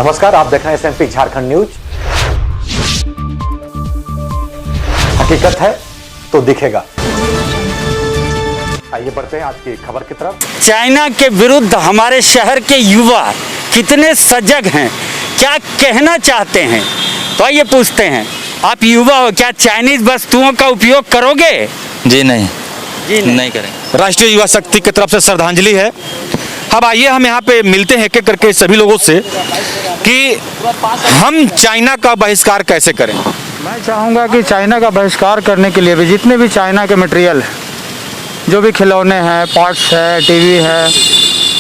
नमस्कार, आप देख रहे हैं एसएमपी झारखंड न्यूज। हकीकत है तो दिखेगा। आइए बढ़ते हैं आज की खबर की तरफ। चाइना के विरुद्ध हमारे शहर के युवा कितने सजग हैं, क्या कहना चाहते हैं, तो आइए पूछते हैं। आप युवा हो, क्या चाइनीज वस्तुओं का उपयोग करोगे? जी नहीं, नहीं करेंगे। राष्ट्रीय युवा शक्ति की तरफ से श्रद्धांजलि है। अब आइए हम यहाँ पे मिलते हैं एक करके सभी लोगों से कि हम चाइना का बहिष्कार कैसे करें। मैं चाहूँगा कि चाइना का बहिष्कार करने के लिए भी जितने भी चाइना के मटेरियल है, जो भी खिलौने हैं, पार्ट्स है, टीवी है,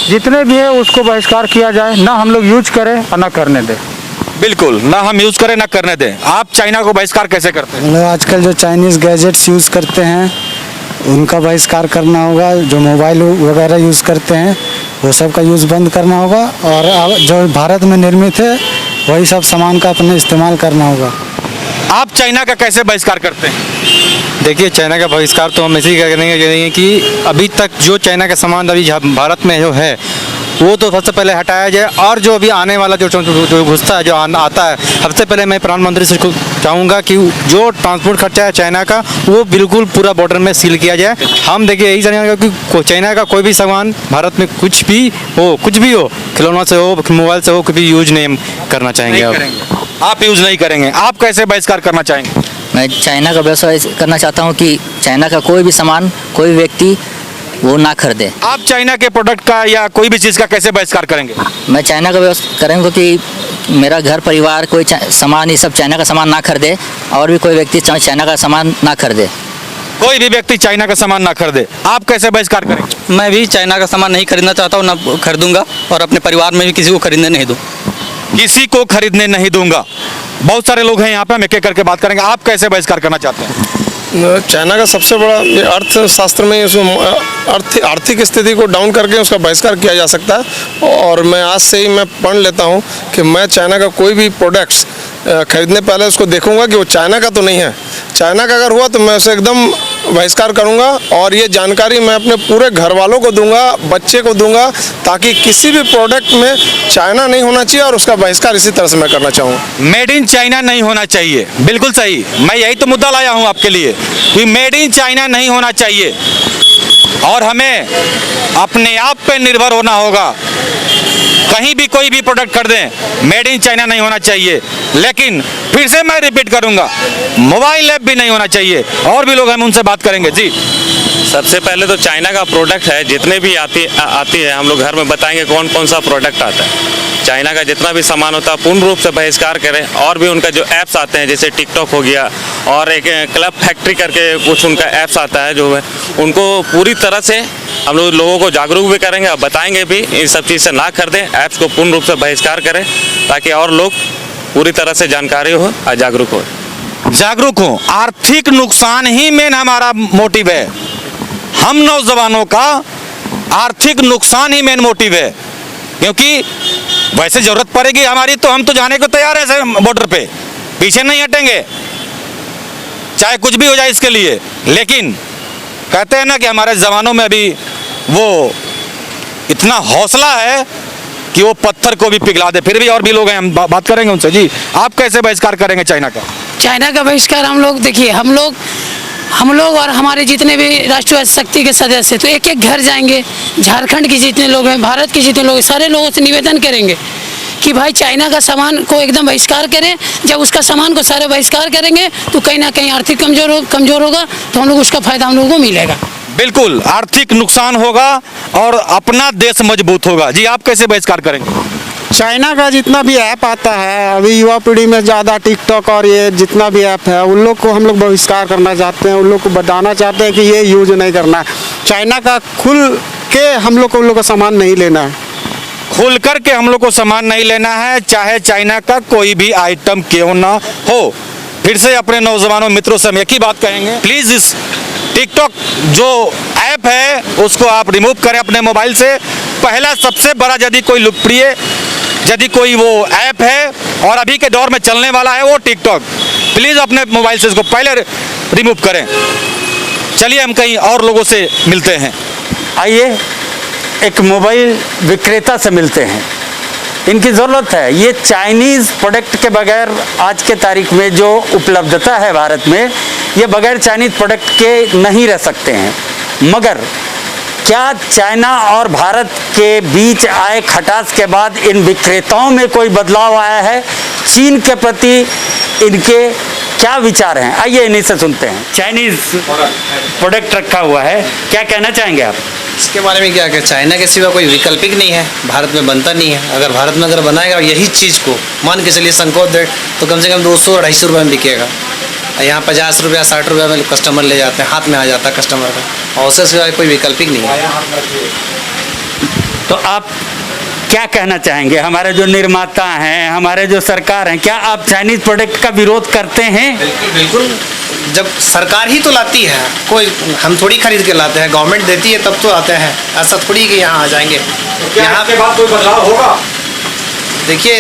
जितने भी है उसको बहिष्कार किया जाए। ना हम लोग यूज करें और ना करने दें। बिल्कुल, ना हम यूज करें ना करने दें। आप चाइना को बहिष्कार कैसे करते हैं? लोग आजकल जो चाइनीज़ गैजेट्स यूज़ करते हैं उनका बहिष्कार करना होगा। जो मोबाइल वगैरह यूज़ करते हैं वो सब का यूज़ बंद करना होगा और जो भारत में निर्मित है वही सब सामान का अपने इस्तेमाल करना होगा। आप चाइना का कैसे बहिष्कार करते हैं? देखिए, चाइना का बहिष्कार तो हम इसी करेंगे कि अभी तक जो चाइना का सामान अभी भारत में जो है वो तो सबसे पहले हटाया जाए, और जो अभी आने वाला जो घुसता है, जो आता है, सबसे पहले मैं प्रधानमंत्री से चाहूँगा कि जो ट्रांसपोर्ट खर्चा है चाइना का वो बिल्कुल पूरा बॉर्डर में सील किया जाए। हम देखिए यही जानेंगे कि चाइना का कोई भी सामान भारत में कुछ भी हो, खिलौना से हो, मोबाइल से हो, कभी यूज नहीं करना चाहेंगे। आप यूज नहीं करेंगे। आप कैसे बहिष्कार करना चाहेंगे? मैं चाइना का व्यवसाय करना चाहता हूं कि चाइना का कोई भी सामान, कोई भी व्यक्ति वो ना खरीदे। आप चाइना के प्रोडक्ट का या कोई भी चीज़ का कैसे बहिष्कार करेंगे? मैं चाइना का व्यवसाय करूँगा कि मेरा घर परिवार कोई सामान, ये सब चाइना का सामान ना खरीदे, और भी कोई व्यक्ति चाइना का सामान ना खरीदे। कोई भी व्यक्ति चाइना का सामान ना खरीदे। आप कैसे बहिष्कार करेंगे? मैं भी चाइना का सामान नहीं खरीदना चाहता हूँ, ना खरीदूंगा, और अपने परिवार में भी किसी को खरीदने नहीं दूँ। किसी को खरीदने नहीं दूंगा। बहुत सारे लोग हैं यहाँ पे, हम एक एक करके बात करेंगे। आप कैसे बहिष्कार करना चाहते हैं? चाइना का सबसे बड़ा अर्थशास्त्र में आर्थिक स्थिति को डाउन करके उसका बहिष्कार किया जा सकता है। और मैं आज से ही मैं पढ़ लेता हूँ कि मैं चाइना का कोई भी प्रोडक्ट्स खरीदने पहले उसको देखूंगा कि वो चाइना का तो नहीं है। चाइना का अगर हुआ तो मैं उसे एकदम बहिष्कार करूंगा, और ये जानकारी मैं अपने पूरे घर वालों को दूंगा, बच्चे को दूंगा, ताकि किसी भी प्रोडक्ट में चाइना नहीं होना चाहिए, और उसका बहिष्कार इसी तरह से मैं करना चाहूँगा। मेड इन चाइना नहीं होना चाहिए। बिल्कुल सही, मैं यही तो मुद्दा लाया हूँ आपके लिए कि मेड इन चाइना नहीं होना चाहिए, और हमें अपने आप पे निर्भर होना होगा। कहीं भी कोई भी प्रोडक्ट खरीदें, मेड इन चाइना नहीं होना चाहिए। लेकिन फिर से मैं रिपीट करूंगा, मोबाइल ऐप भी नहीं होना चाहिए। और भी लोग हम उनसे बात करेंगे। जी, सबसे पहले तो चाइना का प्रोडक्ट है, जितने भी आती है हम लोग घर में बताएंगे कौन कौन सा प्रोडक्ट आता है। चाइना का जितना भी सामान होता है पूर्ण रूप से बहिष्कार करें। और भी उनका जो ऐप्स आते हैं, जैसे टिकटॉक हो गया, और एक क्लब फैक्ट्री करके कुछ उनका ऐप्स आता है, जो है उनको पूरी तरह से हम लोगों को जागरूक भी करेंगे और बताएंगे भी इन सब चीज़ से ना खरीदें। ऐप्स को पूर्ण रूप से बहिष्कार करें ताकि और लोग पूरी तरह से जानकारी हो और जागरूक हो। आर्थिक नुकसान ही मेन हमारा मोटिव है। हम नौजवानों का आर्थिक नुकसान ही मेन मोटिव है, क्योंकि वैसे जरूरत पड़ेगी हमारी तो हम तो जाने को तैयार है बॉर्डर पे, पीछे नहीं हटेंगे, चाहे कुछ भी हो जाए इसके लिए। लेकिन कहते हैं ना कि हमारे जवानों में अभी वो इतना हौसला है कि वो पत्थर को भी पिघला दे। फिर भी और भी लोग हैं, हम बात करेंगे उनसे। जी, आप कैसे बहिष्कार करेंगे चाइना का? चाइना का बहिष्कार हम लोग देखिए, हम लोग और हमारे जितने भी राष्ट्रीय शक्ति के सदस्य तो एक एक घर जाएंगे। झारखंड के जितने लोग हैं, भारत के जितने लोग हैं, सारे लोगों से निवेदन करेंगे कि भाई चाइना का सामान को एकदम बहिष्कार करें। जब उसका सामान को सारे बहिष्कार करेंगे तो कहीं ना कहीं आर्थिक कमजोर होगा, तो हम लोग उसका फायदा हम लोगों को मिलेगा। बिल्कुल, आर्थिक नुकसान होगा और अपना देश मजबूत होगा। जी, आप कैसे बहिष्कार करेंगे? चाइना का जितना भी ऐप आता है, अभी युवा पीढ़ी में ज़्यादा टिकटॉक और ये जितना भी ऐप है, उन लोग को हम लोग बहिष्कार करना चाहते हैं। उन लोग को बताना चाहते हैं कि ये यूज नहीं करना है। चाइना का खुल के हम लोग को उन लोग का सामान नहीं लेना है। खुल कर के हम लोग को सामान नहीं लेना है, चाहे चाइना का कोई भी आइटम क्यों ना हो। फिर से अपने नौजवानों मित्रों से हम एक ही बात कहेंगे, प्लीज़ इस टिकटॉक जो ऐप है उसको आप रिमूव करें अपने मोबाइल से। पहला सबसे बड़ा यदि कोई लोकप्रिय यदि कोई वो ऐप है और अभी के दौर में चलने वाला है वो टिकटॉक, प्लीज़ अपने मोबाइल से इसको पहले रिमूव करें। चलिए हम कहीं और लोगों से मिलते हैं। आइए एक मोबाइल विक्रेता से मिलते हैं। इनकी ज़रूरत है। ये चाइनीज़ प्रोडक्ट के बगैर आज के तारीख में जो उपलब्धता है भारत में, ये बगैर चाइनीज़ प्रोडक्ट के नहीं रह सकते हैं। मगर क्या चाइना और भारत के बीच आए खटास के बाद इन विक्रेताओं में कोई बदलाव आया है? चीन के प्रति इनके क्या विचार हैं? आइए इन्हीं से सुनते हैं। चाइनीज़ प्रोडक्ट रखा हुआ है, क्या कहना चाहेंगे आप इसके बारे में? क्या चाइना के सिवा कोई वैकल्पिक नहीं है, भारत में बनता नहीं है। अगर भारत में अगर बनाएगा यही चीज़ को, मान के चलिए संकोच दे, तो कम से कम 200-250 रुपये में बिकेगा। यहाँ 50 रुपया 60 रुपया में कस्टमर ले जाते हैं, हाथ में आ जाता है कस्टमर का, और उससे सिवा कोई वैकल्पिक नहीं है। तो आप क्या कहना चाहेंगे? हमारे जो निर्माता हैं, हमारे जो सरकार हैं, क्या आप चाइनीज़ प्रोडक्ट का विरोध करते हैं? बिल्कुल, जब सरकार ही तो लाती है, कोई हम थोड़ी खरीद के लाते हैं, गवर्नमेंट देती है तब तो आते हैं, ऐसा थोड़ी कि यहाँ आ जाएंगे। यहाँ के बाद कोई बदलाव होगा? देखिए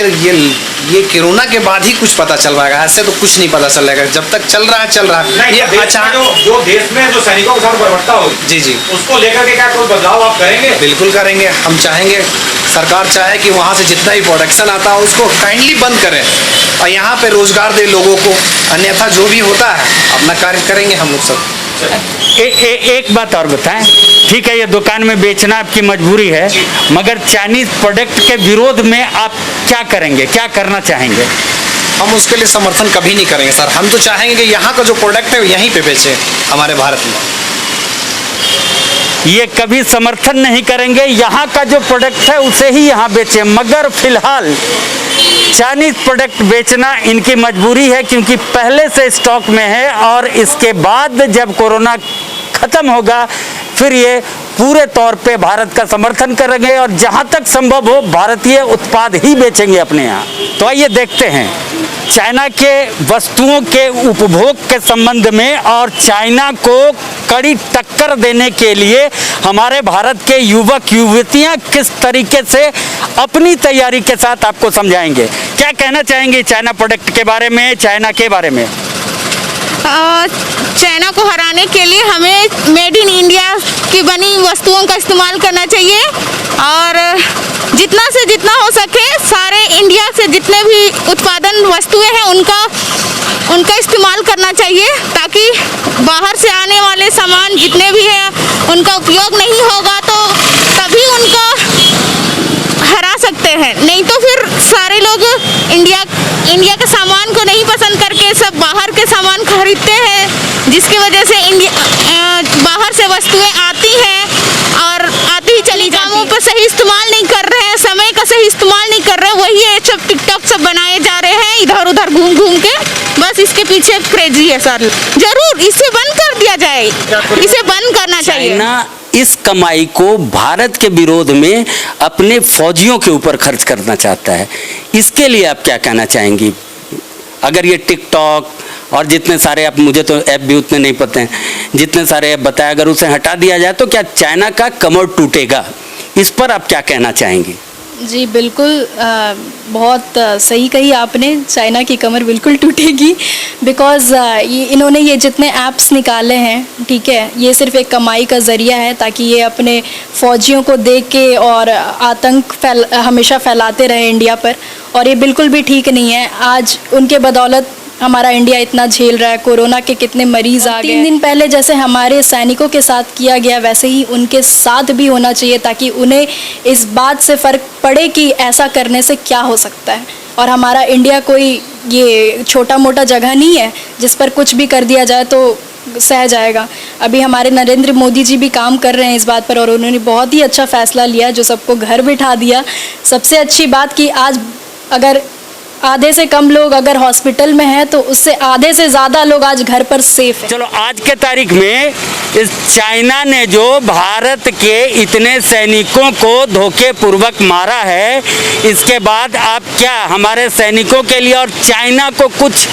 ये कोरोना के बाद ही कुछ पता चल पाएगा, ऐसे तो कुछ नहीं पता चलेगा। जब तक चल रहा है। ये अचानक जो देश में जो सैनिकों के साथ बर्बरता होगी, जी उसको लेकर के क्या कोई बदलाव आप करेंगे? बिल्कुल करेंगे। हम चाहेंगे, सरकार चाहे कि वहाँ से जितना भी प्रोडक्शन आता है उसको काइंडली बंद करें और यहाँ पे रोजगार दे लोगों को, अन्यथा जो भी होता है अपना कार्य करेंगे हम लोग सब। एक बात और बताएं, ठीक है ये दुकान में बेचना आपकी मजबूरी है, मगर चाइनीज़ प्रोडक्ट के विरोध में आप क्या करेंगे, क्या करना चाहेंगे? हम उसके लिए समर्थन कभी नहीं करेंगे सर। हम तो चाहेंगे कि यहाँ का जो प्रोडक्ट है वो यहीं पे बेचे हमारे भारत में। ये कभी समर्थन नहीं करेंगे, यहाँ का जो प्रोडक्ट है उसे ही यहाँ बेचें, मगर फिलहाल चाइनीज़ प्रोडक्ट बेचना इनकी मजबूरी है क्योंकि पहले से स्टॉक में है और इसके बाद जब कोरोना ख़त्म होगा फिर ये पूरे तौर पे भारत का समर्थन करेंगे और जहाँ तक संभव हो भारतीय उत्पाद ही बेचेंगे अपने यहाँ। तो आइए देखते हैं चाइना के वस्तुओं के उपभोग के संबंध में और चाइना को कड़ी टक्कर देने के लिए हमारे भारत के युवक युवतियाँ किस तरीके से अपनी तैयारी के साथ आपको समझाएंगे। क्या कहना चाहेंगे चाइना प्रोडक्ट के बारे में, चाइना के बारे में? चाइना को हराने के लिए हमें मेड इन इंडिया की बनी वस्तुओं का इस्तेमाल करना चाहिए और जितना से जितना हो सके सारे इंडिया से जितने भी उत्पादन वस्तुएं हैं उनका इस्तेमाल करना चाहिए ताकि बाहर से आने वाले सामान जितने भी हैं उनका उपयोग नहीं होगा तो तभी उनको हरा सकते हैं। नहीं तो फिर सारे लोग इंडिया के सामान को नहीं पसंद करके सब बाहर के सामान खरीदते हैं जिसकी वजह से बाहर से वस्तुएं आती हैं और आती ही चली जाती हैं। पर सही इस्तेमाल नहीं कर रहे हैं, समय का सही इस्तेमाल नहीं कर रहे हैं, वही है सब टिकटॉक सब बनाए जा रहे हैं इधर उधर घूम घूम के, बस इसके पीछे क्रेजी है सर। जरूर इसे बंद कर दिया जाए, इसे बंद करना चाहिए। इस कमाई को भारत के विरोध में अपने फौजियों के ऊपर खर्च करना चाहता है, इसके लिए आप क्या कहना चाहेंगी? अगर ये टिकटॉक और जितने सारे आप, मुझे तो ऐप भी उतने नहीं पते हैं, जितने सारे ऐप बताए अगर उसे हटा दिया जाए तो क्या चाइना का कमर टूटेगा? इस पर आप क्या कहना चाहेंगी? जी बिल्कुल, बहुत सही कही आपने, चाइना की कमर बिल्कुल टूटेगी बिकॉज़ इन्होंने ये जितने ऐप्स निकाले हैं, ठीक है, ये सिर्फ एक कमाई का ज़रिया है ताकि ये अपने फ़ौजियों को देख के और आतंक हमेशा फैलाते रहे इंडिया पर, और ये बिल्कुल भी ठीक नहीं है। आज उनके बदौलत हमारा इंडिया इतना झेल रहा है, कोरोना के कितने मरीज़ आ गए। 3 दिन पहले जैसे हमारे सैनिकों के साथ किया गया वैसे ही उनके साथ भी होना चाहिए ताकि उन्हें इस बात से फ़र्क पड़े कि ऐसा करने से क्या हो सकता है। और हमारा इंडिया कोई ये छोटा मोटा जगह नहीं है जिस पर कुछ भी कर दिया जाए तो सह जाएगा। अभी हमारे नरेंद्र मोदी जी भी काम कर रहे हैं इस बात पर और उन्होंने बहुत ही अच्छा फ़ैसला लिया जो सबको घर बिठा दिया। सबसे अच्छी बात कि आज अगर आधे से कम लोग अगर हॉस्पिटल में हैं तो उससे आधे से ज़्यादा लोग आज घर पर सेफ हैं। चलो आज के तारीख में इस चाइना ने जो भारत के इतने सैनिकों को धोखेपूर्वक मारा है, इसके बाद आप क्या हमारे सैनिकों के लिए और चाइना को कुछ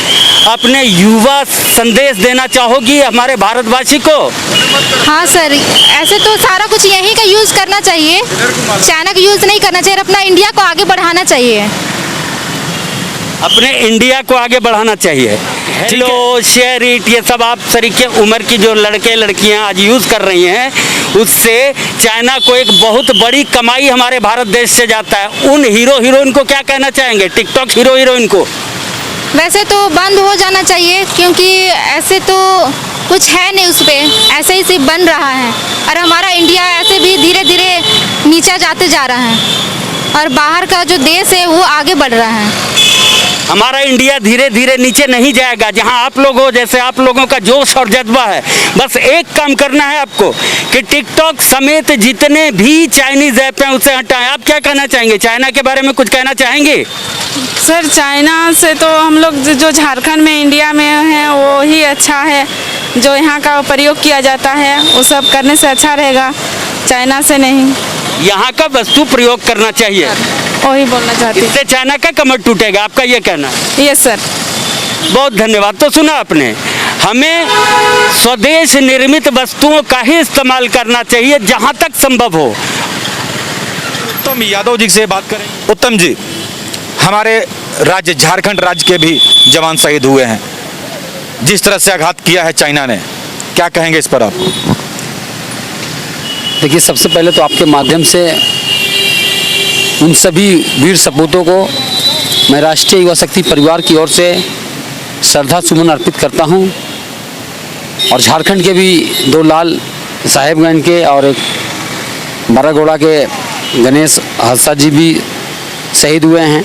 अपने युवा संदेश देना चाहोगी हमारे भारतवासी को? हाँ सर, ऐसे तो सारा कुछ यहीं का यूज़ करना चाहिए, चाइना का यूज़ नहीं करना चाहिए, अपना इंडिया को आगे बढ़ाना चाहिए। अपने इंडिया को आगे बढ़ाना चाहिए। हेलो शेयर इट, ये सब आप तरीके उम्र की जो लड़के लड़कियां आज यूज़ कर रही हैं उससे चाइना को एक बहुत बड़ी कमाई हमारे भारत देश से जाता है। उन हीरो हीरोइन को क्या कहना चाहेंगे, टिकटॉक हीरो हीरोइन को? वैसे तो बंद हो जाना चाहिए, क्योंकि ऐसे तो कुछ है नहीं उस पर, ऐसे ही सिर्फ बन रहा है। और हमारा इंडिया ऐसे भी धीरे धीरे नीचा जाते जा रहा है, और बाहर का जो देश है वो आगे बढ़ रहा है। हमारा इंडिया धीरे धीरे नीचे नहीं जाएगा। जहां आप लोग हो, जैसे आप लोगों का जोश और जज्बा है, बस एक काम करना है आपको कि टिकटॉक समेत जितने भी चाइनीज ऐप हैं उसे हटाएं। आप क्या कहना चाहेंगे, चाइना के बारे में कुछ कहना चाहेंगे? सर, चाइना से तो हम लोग जो झारखंड में इंडिया में हैं वो ही अच्छा है। जो यहाँ का प्रयोग किया जाता है वो सब करने से अच्छा रहेगा, चाइना से नहीं। यहाँ का वस्तु प्रयोग करना चाहिए, वही बोलना चाहती हूँ। इससे चाइना का कमर टूटेगा, आपका ये कहना है? Yes sir. बहुत धन्यवाद। तो सुना आपने, हमें स्वदेश निर्मित वस्तुओं का ही इस्तेमाल करना चाहिए जहाँ तक संभव हो। उत्तम यादव जी से बात करें। उत्तम जी, हमारे राज्य झारखंड राज्य के भी जवान शहीद हुए हैं, जिस तरह से आघात किया है चाइना ने, क्या कहेंगे इस पर आप? देखिए, सबसे पहले तो आपके माध्यम से उन सभी वीर सपूतों को मैं राष्ट्रीय युवा शक्ति परिवार की ओर से श्रद्धा सुमन अर्पित करता हूं। और झारखंड के भी 2 लाल साहेबगंज के और एक बरागोड़ा के गणेश हादसा जी भी शहीद हुए हैं।